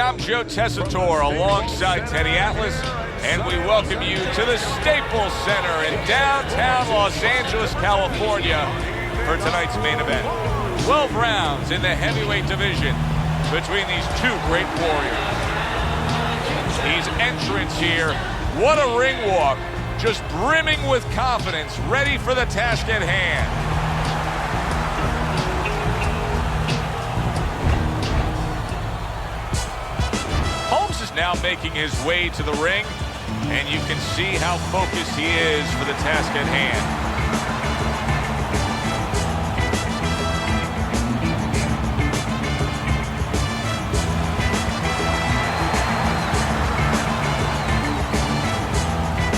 I'm Joe Tessitore alongside Teddy Atlas, and we welcome you to the Staples Center in downtown Los Angeles, California for tonight's main event. 12 rounds in the heavyweight division between these two great warriors. These entrants here, what a ring walk, just brimming with confidence, ready for the task at hand. Holmes is now making his way to the ring, and you can see how focused he is for the task at hand.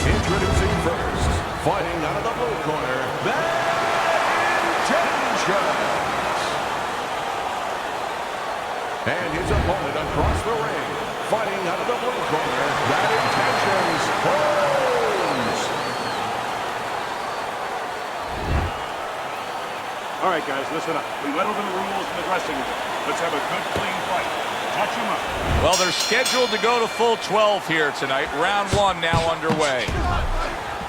Introducing first, fighting out of the blue corner, and his opponent across the ring, fighting out of the blue corner, Bad Intentions, Holmes. All right, guys, listen up. We went over the rules in the dressing room. Let's have a good, clean fight. Touch him up. Well, they're scheduled to go to full 12 here tonight. Round one now underway.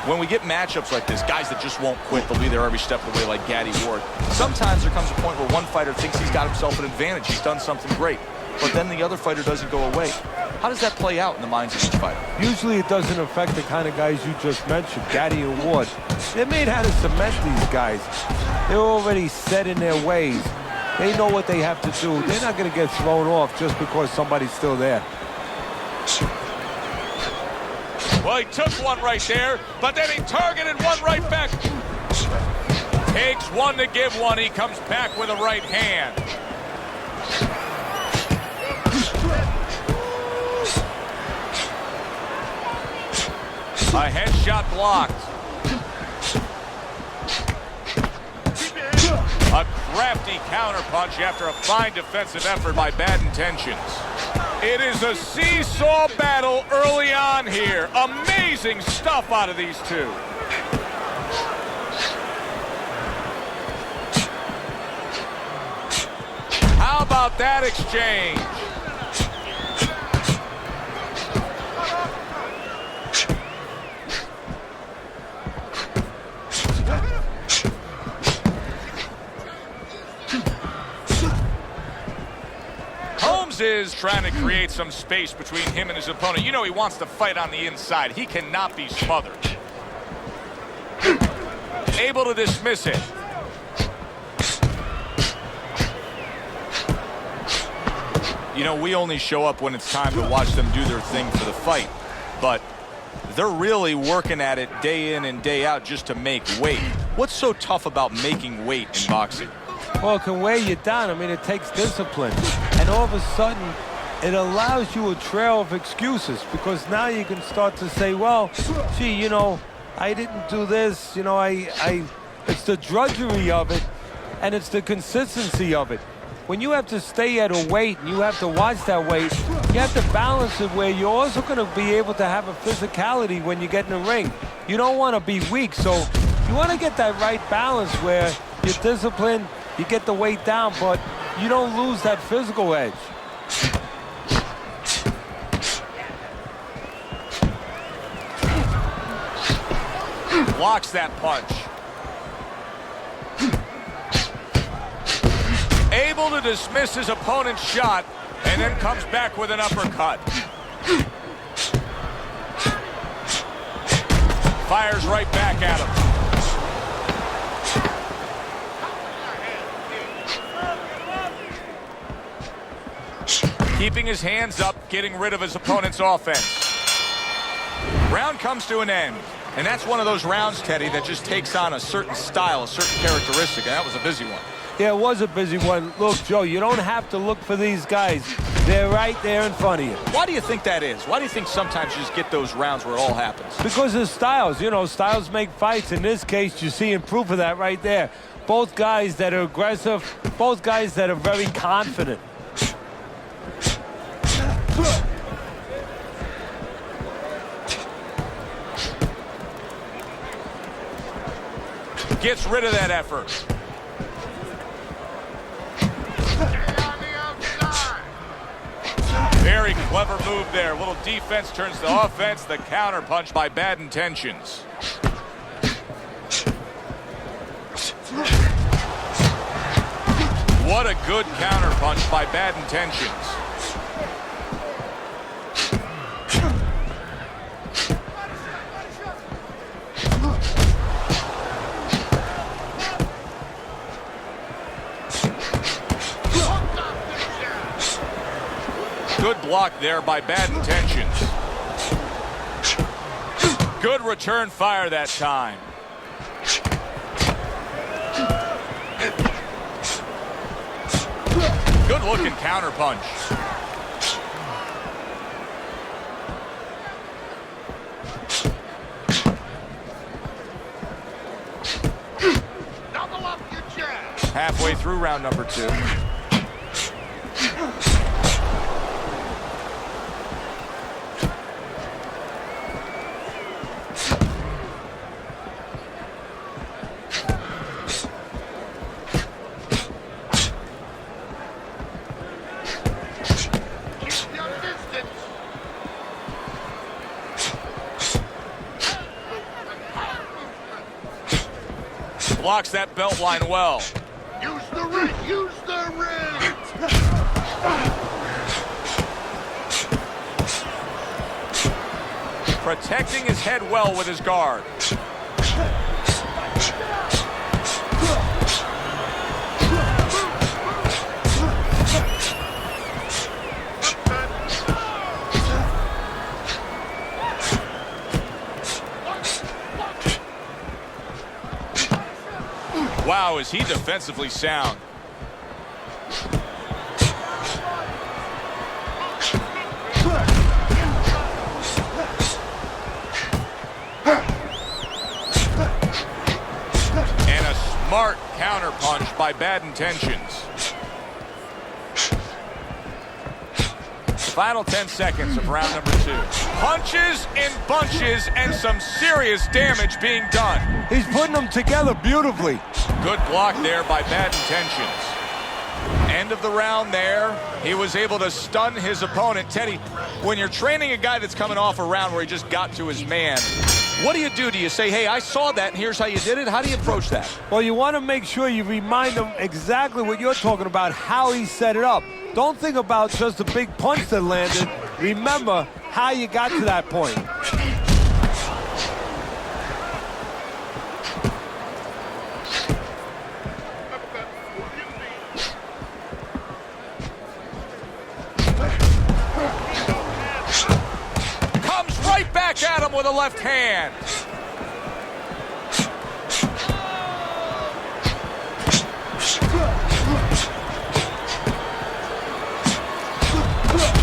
When we get matchups like this, guys that just won't quit, they'll be there every step of the way like Gaddy Ward. Sometimes there comes a point where one fighter thinks he's got himself an advantage. He's done something great. But then the other fighter doesn't go away. How does that play out in the minds of each fighter? Usually it doesn't affect the kind of guys you just mentioned, Gaddy and Ward. They're made how to cement these guys. They're already set in their ways. They know what they have to do. They're not going to get thrown off just because somebody's still there. Well, he took one right there, but then he targeted one right back. Takes one to give one. He comes back with a right hand. A headshot blocked. A crafty counterpunch after a fine defensive effort by Bad Intentions. It is a seesaw battle early on here. Amazing stuff out of these two. How about that exchange? Is trying to create some space between him and his opponent. You know he wants to fight on the inside. He cannot be smothered. Able to dismiss it. You know, we only show up when it's time to watch them do their thing for the fight, but they're really working at it day in and day out just to make weight. What's so tough about making weight in boxing? Well, it can weigh you down. I mean, it takes discipline. And all of a sudden, it allows you a trail of excuses because now you can start to say, well, gee, you know, I didn't do this. You know, it's the drudgery of it, and it's the consistency of it. When you have to stay at a weight and you have to watch that weight, you have to balance it where you're also going to be able to have a physicality when you get in the ring. You don't want to be weak, so you want to get that right balance where you're disciplined, you get the weight down, but you don't lose that physical edge. Blocks that punch. Able to dismiss his opponent's shot, and then comes back with an uppercut. Fires right back at him. Keeping his hands up, getting rid of his opponent's offense. Round comes to an end. And that's one of those rounds, Teddy, that just takes on a certain style, a certain characteristic. And that was a busy one. Yeah, it was a busy one. Look, Joe, you don't have to look for these guys. They're right there in front of you. Why do you think that is? Why do you think sometimes you just get those rounds where it all happens? Because of styles. You know, styles make fights. In this case, you're seeing proof of that right there. Both guys that are aggressive, both guys that are very confident. Gets rid of that effort. Very Very clever move there. A little defense turns to offense. The counter punch by Bad Intentions. What a good counter punch by Bad Intentions. Good block there by Bad Intentions. Good return fire that time. Good looking counter punch. Double up your jab. Halfway through round number 2. Blocks that belt line well. Use the ring. Use the ring. Protecting his head well with his guard. Wow, is he defensively sound. And a smart counter punch by Bad Intentions. Final 10 seconds of round number 2. Punches in bunches and some serious damage being done. He's putting them together beautifully. Good block there by Bad Intentions. End of the round there. He was able to stun his opponent. Teddy, when you're training a guy that's coming off a round where he just got to his man, what do you do? Do you say, hey, I saw that and here's how you did it? How do you approach that? Well, you want to make sure you remind him exactly what you're talking about, how he set it up. Don't think about just the big punch that landed. Remember how you got to that point. Comes right back at him with a left hand.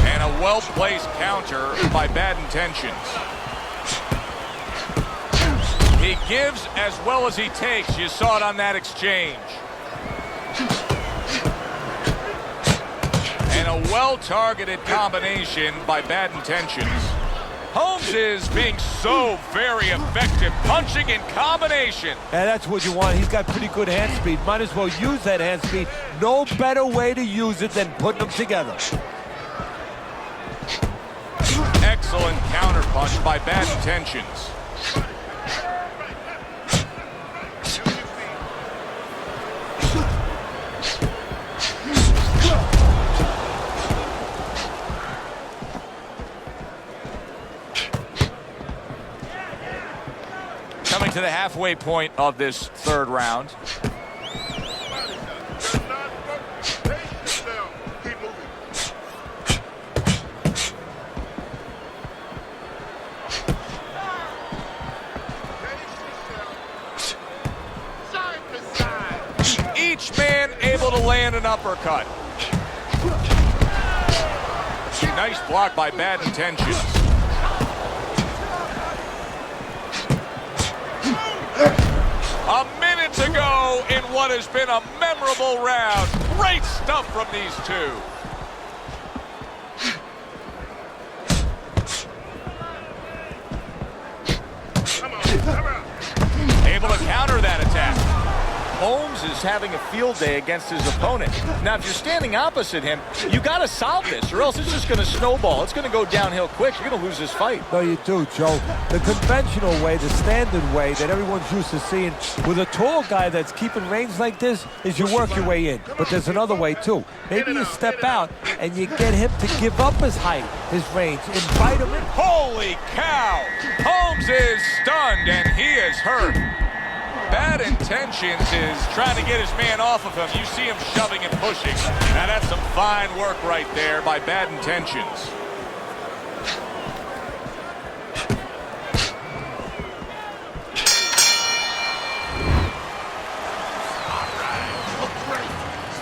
And a well-placed counter by Bad Intentions. He gives as well as he takes. You saw it on that exchange. And a well-targeted combination by Bad Intentions. Holmes is being so very effective, punching in combination. And that's what you want. He's got pretty good hand speed. Might as well use that hand speed. No better way to use it than putting them together. Excellent counter punch by Bad Intentions. Coming to the halfway point of this third round. Each man able to land an uppercut. Nice block by Bad Intentions. A minute to go in what has been a memorable round. Great stuff from these two. Able to counter that attack. Holmes is just having a field day against his opponent. Now, if you're standing opposite him, you got to solve this, or else it's just going to snowball. It's going to go downhill quick. You're going to lose this fight. No, you do, Joe. The conventional way, the standard way that everyone's used to seeing with a tall guy that's keeping range like this is you work your way in. But there's another way, too. Maybe you step out and you get him to give up his height, his range, invite him in. Holy cow! Holmes is stunned and he is hurt. Bad Intentions is trying to get his man off of him. You see him shoving and pushing. Now that's some fine work right there by Bad Intentions.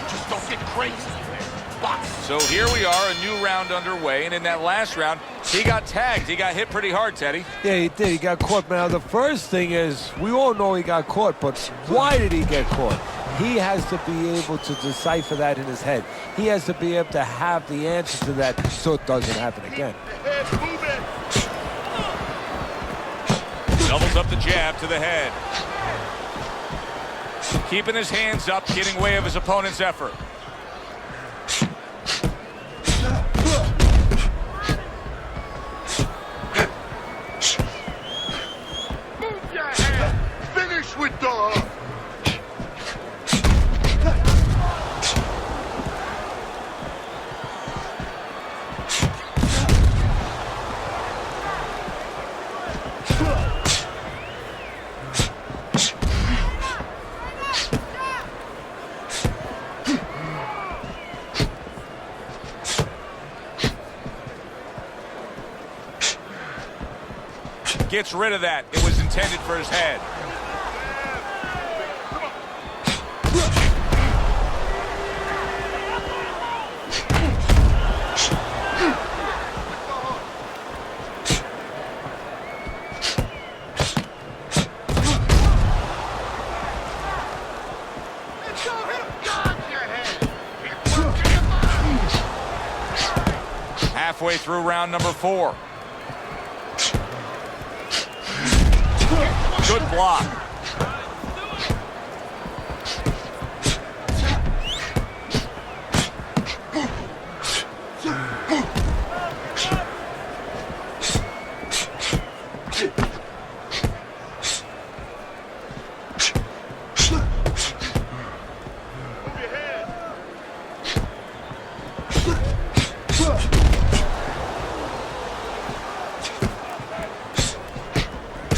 Just don't get crazy. So here we are, a new round underway, and in that last round, he got tagged. He got hit pretty hard, Teddy. Yeah, he did. He got caught. Now, the first thing is, we all know he got caught, but why did he get caught? He has to be able to decipher that in his head. He has to be able to have the answer to that so it doesn't happen again. Doubles up the jab to the head. Keeping his hands up, getting way of his opponent's effort. Finish with the... Gets rid of that. It was intended for his head. Halfway through round number 4. Good block.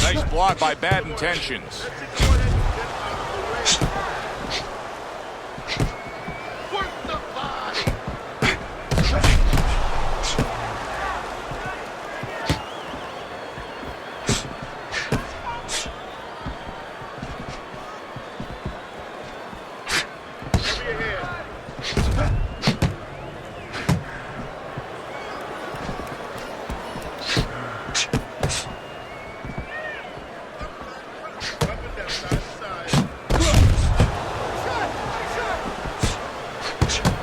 Nice block by Bad Intentions.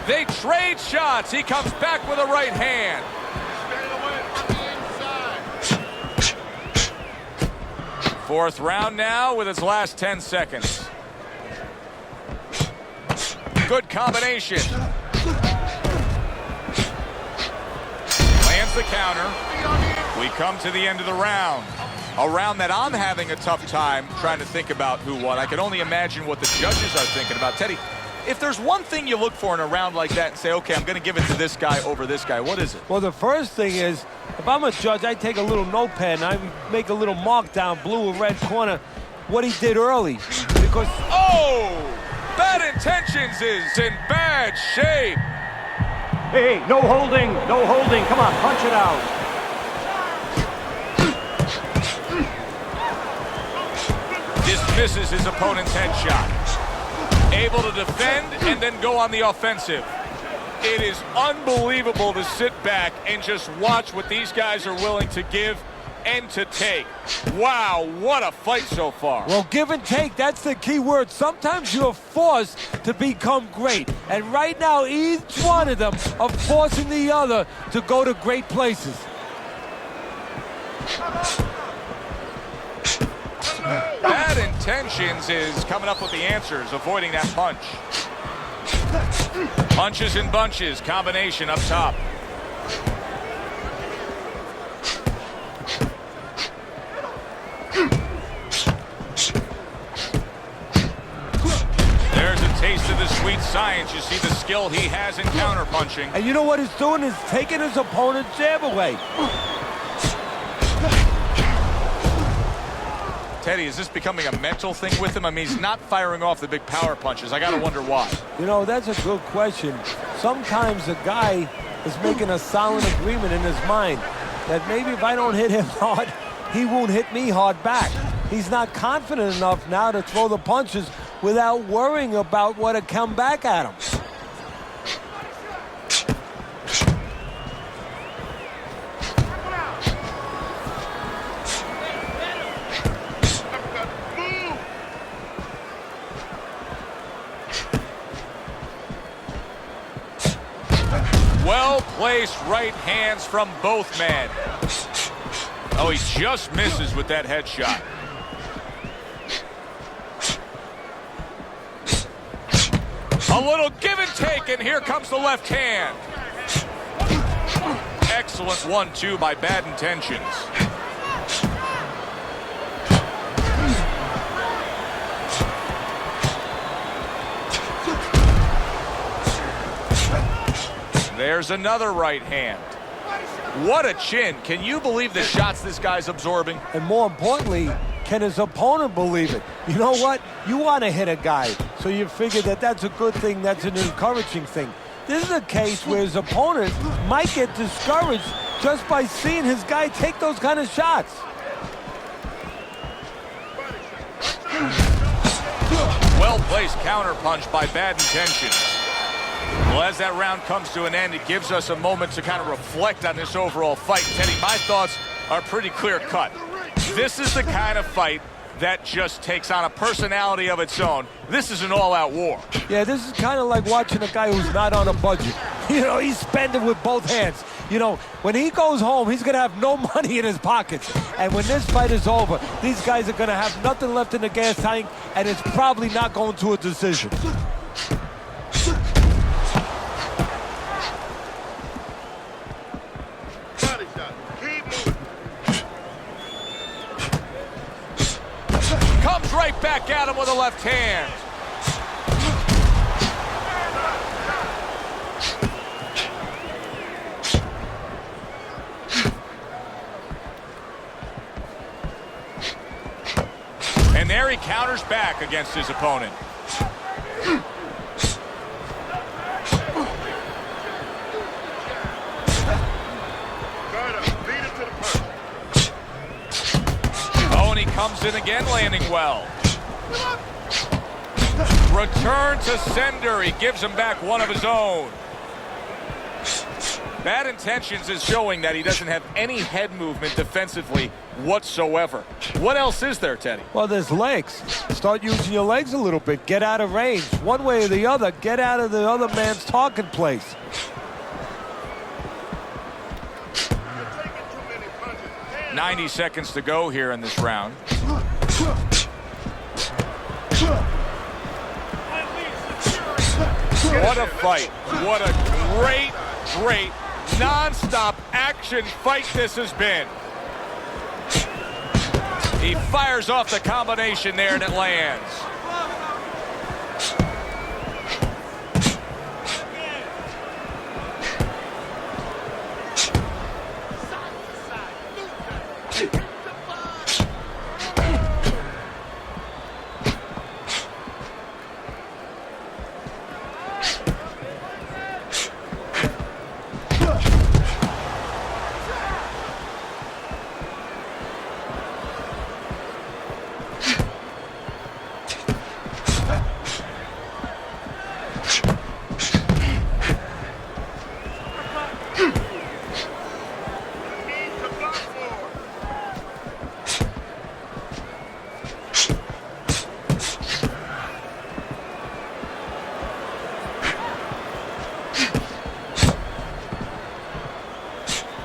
They trade shots. He comes back with a right hand. Fourth round now with its last 10 seconds. Good combination. Lands the counter. We come to the end of the round. A round that I'm having a tough time trying to think about who won. I can only imagine what the judges are thinking about. Teddy, if there's one thing you look for in a round like that and say, okay, I'm going to give it to this guy over this guy, what is it? Well, the first thing is, if I'm a judge, I take a little notepad and I make a little mark down blue or red corner what he did early. Because... Oh! Bad Intentions is in bad shape. Hey, no holding, no holding. Come on, punch it out. Dismisses his opponent's headshot. Able to defend and then go on the offensive. It is unbelievable to sit back and just watch what these guys are willing to give and to take. Wow, what a fight so far. Well, give and take, that's the key word. Sometimes you're forced to become great. And right now, each one of them are forcing the other to go to great places. Bad Bad Intentions is coming up with the answers, avoiding that punch. Punches and bunches, combination up top. There's a taste of the sweet science. You see the skill he has in counterpunching. And you know what he's doing is taking his opponent's jab away. Teddy, is this becoming a mental thing with him? I mean, he's not firing off the big power punches. I got to wonder why. You know, that's a good question. Sometimes a guy is making a silent agreement in his mind that maybe if I don't hit him hard, he won't hit me hard back. He's not confident enough now to throw the punches without worrying about what will come back at him. Well-placed right hands from both men. Oh, he just misses with that headshot. A little give and take, and here comes the left hand. Excellent 1-2 by Bad Intentions. There's another right hand. What a chin. Can you believe the shots this guy's absorbing? And more importantly, can his opponent believe it? You know what? You want to hit a guy, so you figure that that's a good thing, that's an encouraging thing. This is a case where his opponent might get discouraged just by seeing his guy take those kind of shots. Well-placed counterpunch by Bad Intentions. Well, as that round comes to an end, it gives us a moment to kind of reflect on this overall fight. Teddy, my thoughts are pretty clear-cut. This is the kind of fight that just takes on a personality of its own. This is an all-out war. Yeah, this is kind of like watching a guy who's not on a budget. You know, he's spending with both hands. You know, when he goes home, he's going to have no money in his pockets. And when this fight is over, these guys are going to have nothing left in the gas tank, and it's probably not going to a decision. Comes right back at him with a left hand. And there he counters back against his opponent. Oh, and he comes in again, landing well. Return to sender. He gives him back one of his own. Bad Intentions is showing that he doesn't have any head movement defensively whatsoever. What else is there, Teddy? Well, there's legs. Start using your legs a little bit. Get out of range. One way or the other, get out of the other man's talking place. – 90 seconds to go here in this round. What a fight. What a great non-stop action fight this has been. He fires off the combination there and it lands.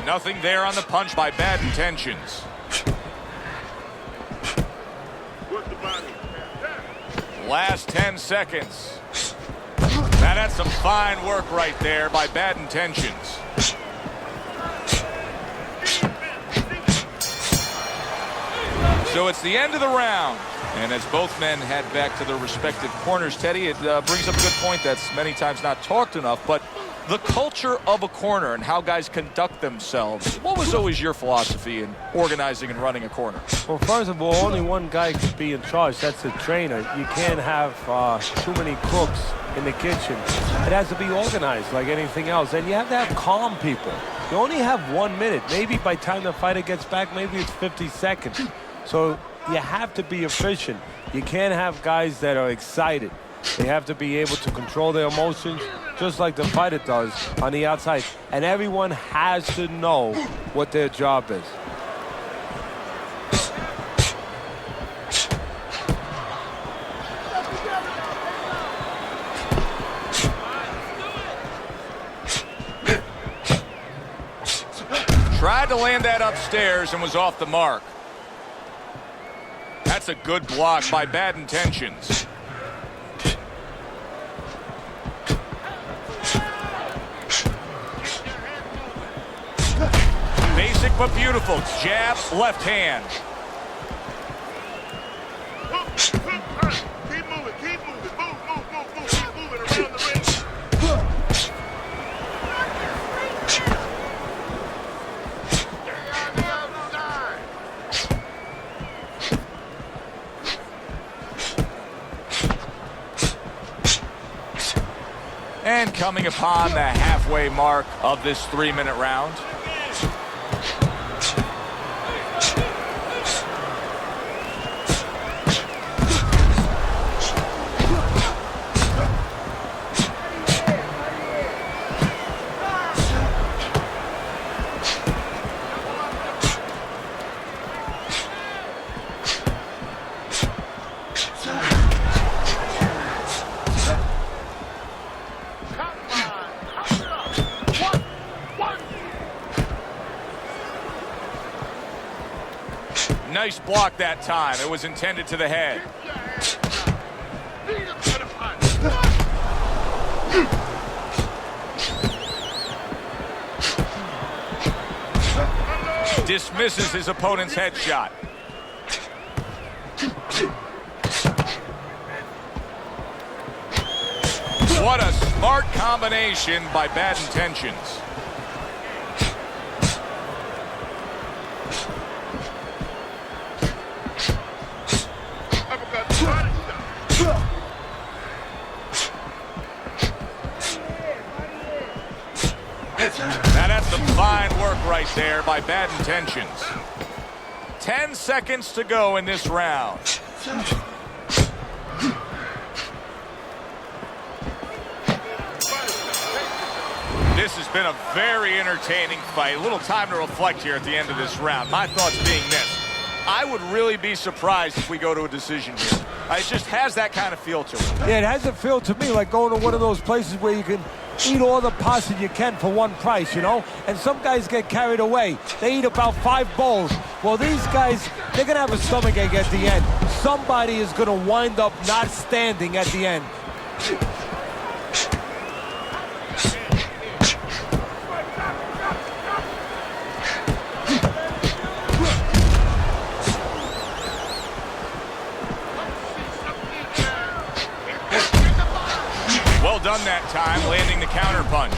Nothing there on the punch by Bad Intentions. Last 10 seconds. Now that's some fine work right there by Bad Intentions. So it's the end of the round. And as both men head back to their respective corners, Teddy, it brings up a good point that's many times not talked enough, but the culture of a corner and how guys conduct themselves. What was always your philosophy in organizing and running a corner? Well, first of all, only one guy can be in charge. That's the trainer. You can't have too many cooks in the kitchen. It has to be organized like anything else. And you have to have calm people. You only have 1 minute. Maybe by the time the fighter gets back, maybe it's 50 seconds. So you have to be efficient. You can't have guys that are excited. They have to be able to control their emotions just like the fighter does on the outside. And everyone has to know what their job is. Tried to land that upstairs and was off the mark. That's a good block by Bad Intentions. Basic but beautiful. Jab, left hand. Keep moving, keep moving. Move, keep moving around the ring. And coming upon the halfway mark of this 3-minute round. Nice block that time. It was intended to the head. Dismisses his opponent's headshot. What a smart combination by Bad Intentions. Now that's some fine work right there by Bad Intentions. 10 seconds to go in this round. This has been a very entertaining fight. A little time to reflect here at the end of this round. My thoughts being this. I would really be surprised if we go to a decision here. It just has that kind of feel to it. Yeah, it has a feel to me like going to one of those places where you can eat all the pasta you can for one price, you know? And some guys get carried away. They eat about 5 bowls. Well, these guys, they're going to have a stomachache at the end. Somebody is going to wind up not standing at the end. Well done that time, landing the counter punch.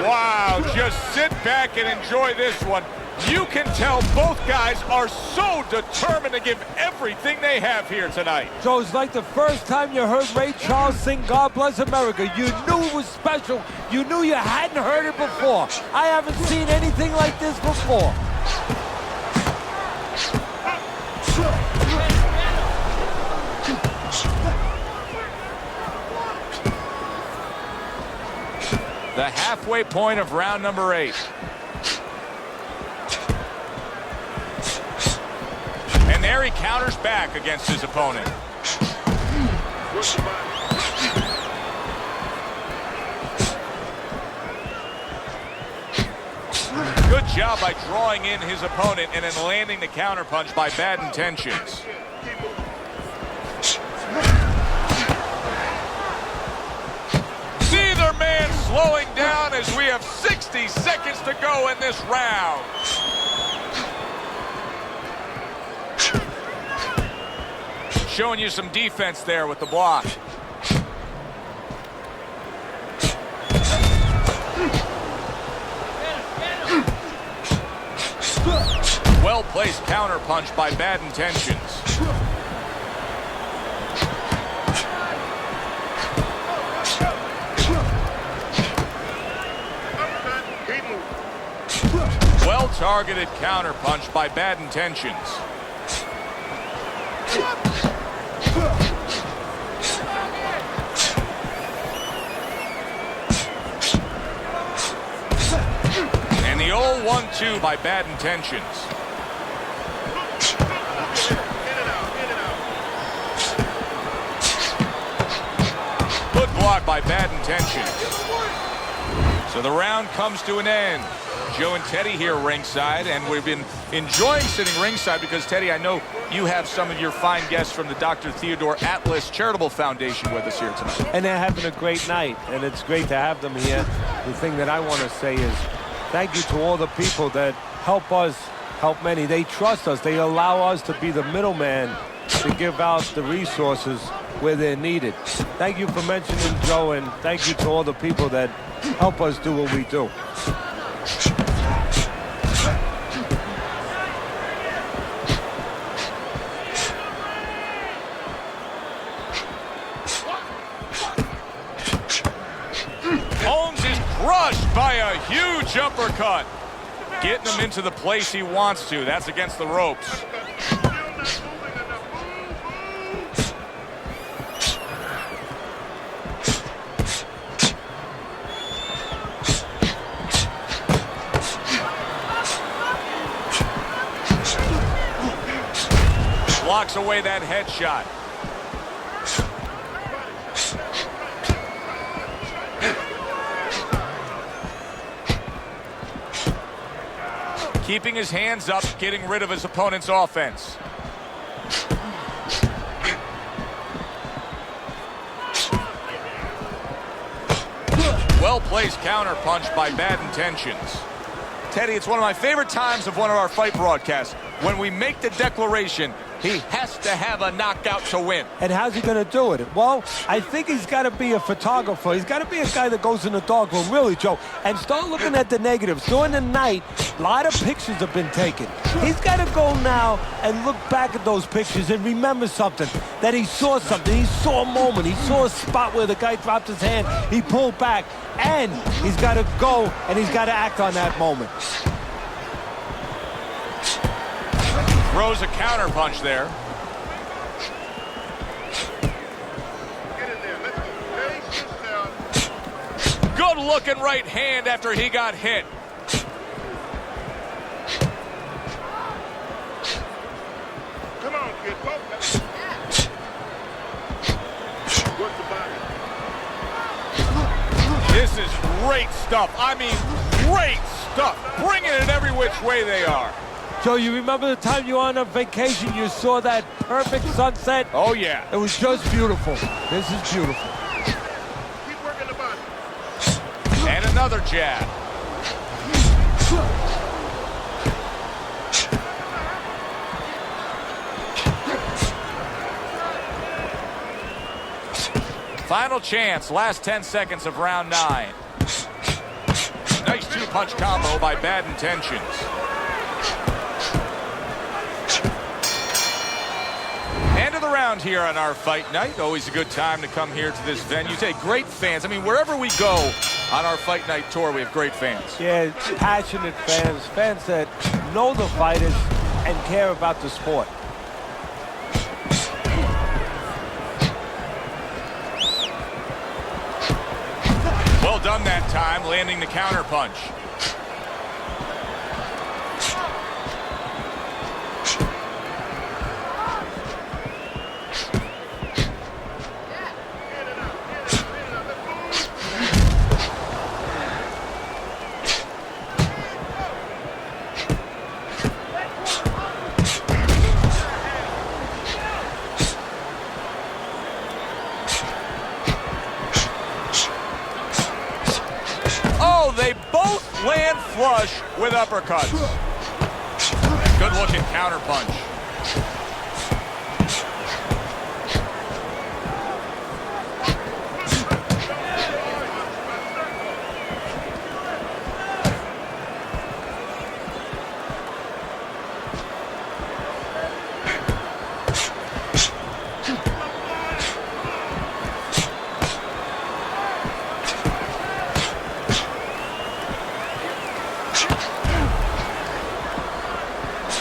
Wow, just sit back and enjoy this one. You can tell both guys are so determined to give everything they have here tonight. So it's like the first time you heard Ray Charles sing God Bless America. You knew it was special. You knew you hadn't heard it before. I haven't seen anything like this before. The halfway point of round number 8. And there he counters back against his opponent. Good job by drawing in his opponent and then landing the counterpunch by bad intentions. Neither man slowing down as we have 60 seconds to go in this round. Showing you some defense there with the block. Well-placed counterpunch by bad intentions. Well-targeted counterpunch by bad intentions. And the old 1-2 by bad intentions. Good block by bad intentions. So the round comes to an end. Joe and Teddy here ringside, and we've been enjoying sitting ringside because, Teddy, I know you have some of your fine guests from the Dr. Theodore Atlas Charitable Foundation with us here tonight. And they're having a great night, and it's great to have them here. The thing that I want to say is thank you to all the people that help us, help many. They trust us. They allow us to be the middleman to give out the resources where they're needed. Thank you for mentioning Joe, and thank you to all the people that help us do what we do. Holmes is crushed by a huge uppercut. Getting him into the place he wants to. That's against the ropes. Blocks away that headshot. Keeping his hands up, getting rid of his opponent's offense. Well-placed counterpunch by bad intentions. Teddy, it's one of my favorite times of one of our fight broadcasts. When we make the declaration, he has to have a knockout to win. And how's he going to do it? Well, I think he's got to be a photographer. He's got to be a guy that goes in the darkroom, really, Joe, and start looking at the negatives. During the night, a lot of pictures have been taken. He's got to go now and look back at those pictures and remember something, that he saw something. He saw a moment. He saw a spot where the guy dropped his hand. He pulled back, and he's got to go, and he's got to act on that moment. Throws a counterpunch there. Good looking right hand after he got hit. Come on, kid. This is great stuff. I mean, great stuff. Bringing it every which way they are. Joe, you remember the time you were on a vacation, you saw that perfect sunset? Oh, yeah. It was just beautiful. This is beautiful. Keep working the body. And another jab. Final chance, last 10 seconds of round 9. Nice two-punch combo by bad intentions. End of the round here on our fight night. Always a good time to come here to this venue. Take great fans. I mean, wherever we go on our fight night tour, we have great fans. Yeah, passionate fans, fans that know the fighters and care about the sport. done that time, landing the counter punch. They both land flush with uppercuts. Good looking counter punch.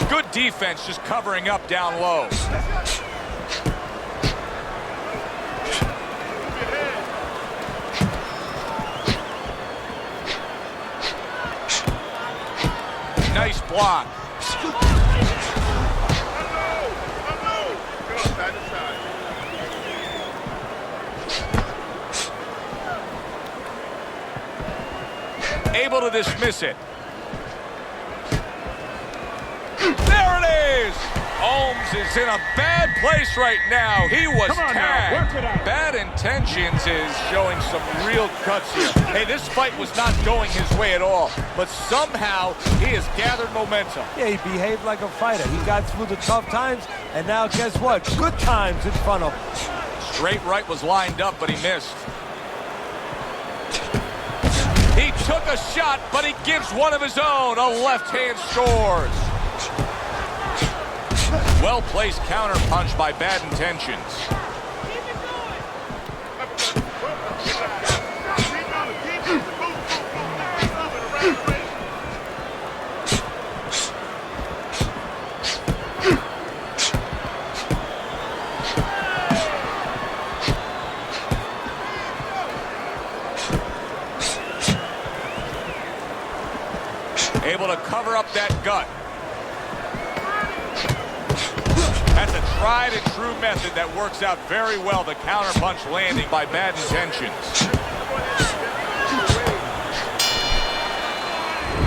Good defense, just covering up down low. Nice block. Able to dismiss it. There it is! Holmes is in a bad place right now. He was tagged. Bad intentions is showing some real guts here. Hey, this fight was not going his way at all, but somehow he has gathered momentum. Yeah, he behaved like a fighter. He got through the tough times, and now guess what? Good times in front of him. Straight right was lined up, but he missed. He took a shot, but he gives one of his own. A left hand scores. Well-placed counter punch by Bad Intentions. Able to cover up that gut. That's a tried and true method that works out very well. The counterpunch landing by Bad Intentions.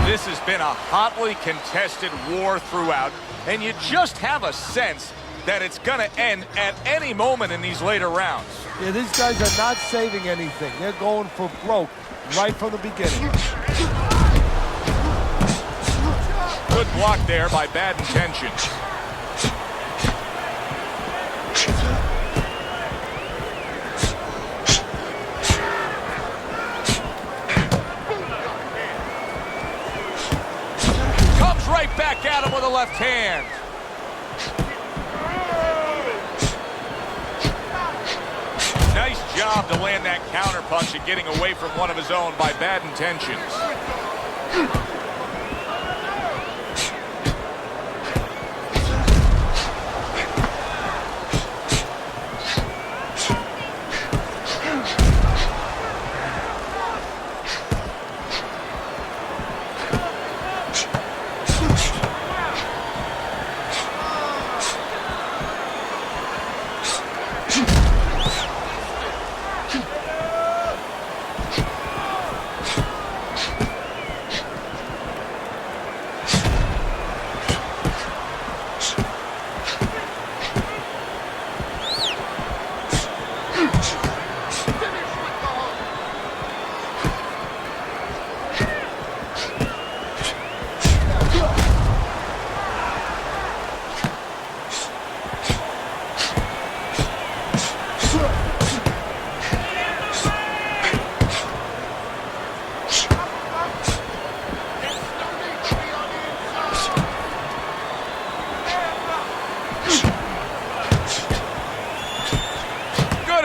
This has been a hotly contested war throughout, and you just have a sense that it's going to end at any moment in these later rounds. Yeah, these guys are not saving anything. They're going for broke right from the beginning. Good block there by Bad Intentions. Right back at him with a left hand. Nice job to land that counter punch and getting away from one of his own by Bad Intentions.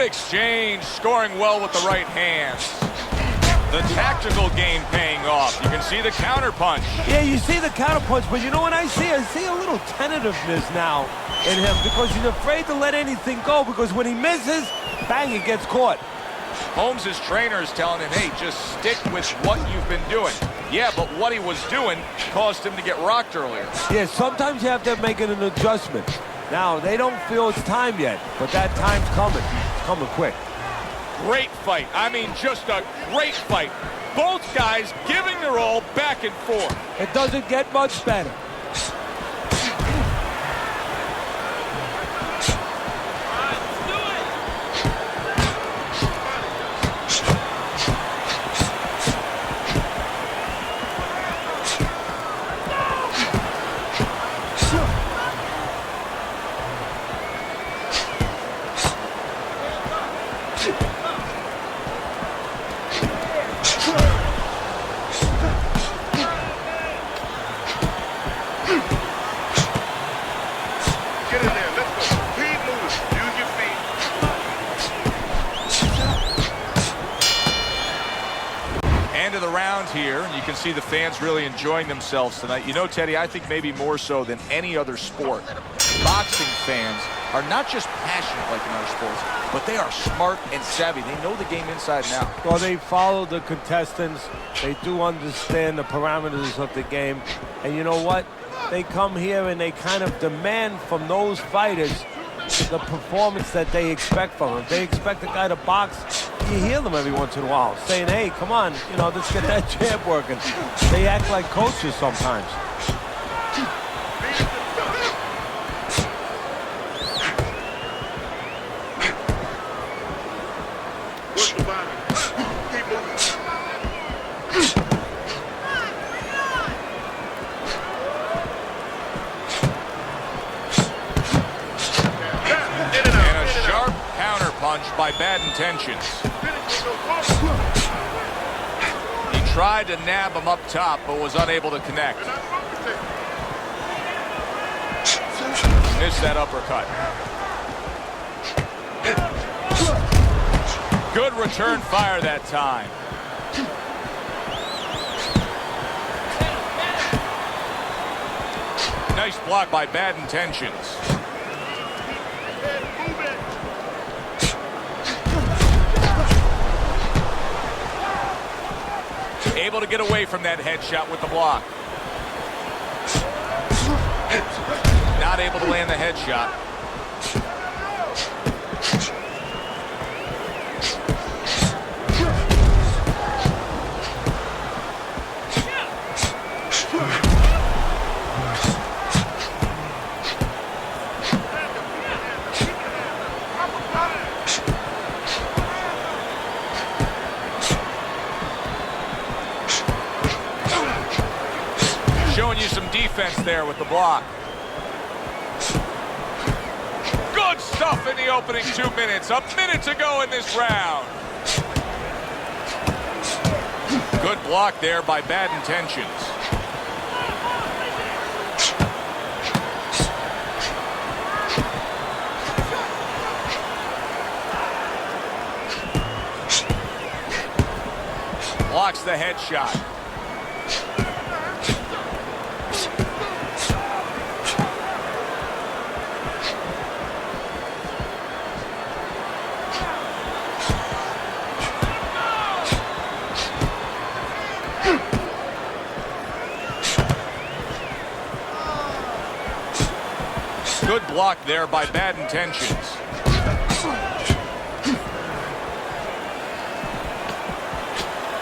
Exchange, scoring well with the right hand. The tactical game paying off. You can see the counter punch. Yeah, you see the counter punch, but you know what I see? I see a little tentativeness now in him because he's afraid to let anything go because when he misses, bang, it gets caught. Holmes' trainer is telling him, hey, just stick with what you've been doing. Yeah, but what he was doing caused him to get rocked earlier. Yeah, sometimes you have to make an adjustment. Now, they don't feel it's time yet, but that time's coming. It's coming quick. Great fight. I mean, just a great fight. Both guys giving their all back and forth. It doesn't get much better. Here, and you can see the fans really enjoying themselves tonight. You know, Teddy, I think maybe more so than any other sport, boxing fans are not just passionate like in other sports, but they are smart and savvy. They know the game inside and out. Well, they follow the contestants. They do understand the parameters of the game. And you know what? They come here and they kind of demand from those fighters the performance that they expect from them. If they expect a guy to box, you hear them every once in a while saying, hey, come on, you know, let's get that jab working. They act like coaches sometimes. By bad intentions. He tried to nab him up top, but was unable to connect. Missed that uppercut. Good return fire that time. Nice block by bad intentions. Able to get away from that headshot with the block. Not able to land the headshot. Showing you some defense there with the block. Good stuff in the opening 2 minutes. A minute to go in this round. Good block there by bad intentions. Blocks the headshot. Good block there by bad intentions.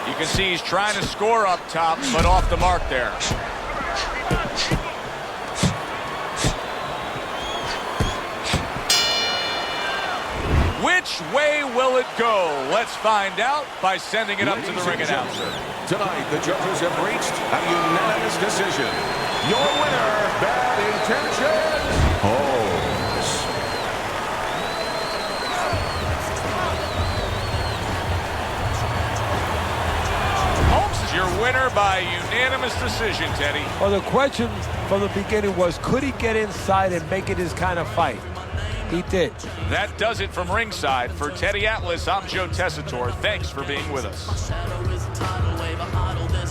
You can see he's trying to score up top, but off the mark there. Which way will it go? Let's find out by sending it up to the ring announcer. Tonight, the judges have reached a unanimous decision. Your winner, bad intentions, Holmes. Holmes is your winner by unanimous decision, Teddy. Well, the question from the beginning was, could he get inside and make it his kind of fight? He did. That does it from ringside. For Teddy Atlas, I'm Joe Tessitore. Thanks for being with us.